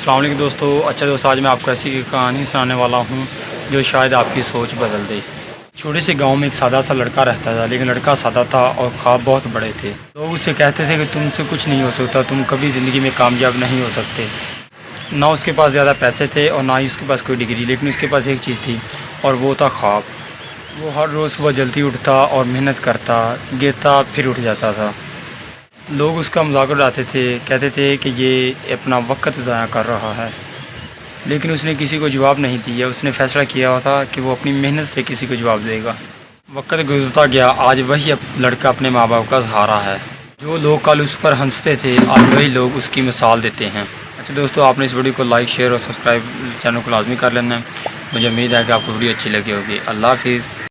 السلام علیکم دوستو۔ اچھا دوستو، آج میں آپ کو ایسی کہانی سنانے والا ہوں جو شاید آپ کی سوچ بدل دے۔ چھوٹے سے گاؤں میں ایک سادہ سا لڑکا رہتا تھا، لیکن لڑکا سادہ تھا اور خواب بہت بڑے تھے۔ لوگ اسے کہتے تھے کہ تم سے کچھ نہیں ہو سکتا، تم کبھی زندگی میں کامیاب نہیں ہو سکتے۔ نہ اس کے پاس زیادہ پیسے تھے اور نہ ہی اس کے پاس کوئی ڈگری، لیکن اس کے پاس ایک چیز تھی اور وہ تھا خواب۔ وہ ہر روز صبح جلدی اٹھتا اور محنت کرتا، گرتا پھر اٹھ جاتا تھا۔ لوگ اس کا مذاق اڑاتے تھے، کہتے تھے کہ یہ اپنا وقت ضائع کر رہا ہے، لیکن اس نے کسی کو جواب نہیں دیا۔ اس نے فیصلہ کیا تھا کہ وہ اپنی محنت سے کسی کو جواب دے گا۔ وقت گزرتا گیا، آج وہی لڑکا اپنے ماں باپ کا سہارا ہے۔ جو لوگ کل اس پر ہنستے تھے، آج وہی لوگ اس کی مثال دیتے ہیں۔ اچھا دوستو، آپ نے اس ویڈیو کو لائک، شیئر اور سبسکرائب چینل کو لازمی کر لینا ہے۔ مجھے امید ہے کہ آپ کو ویڈیو اچھی لگی ہوگی۔ اللہ حافظ۔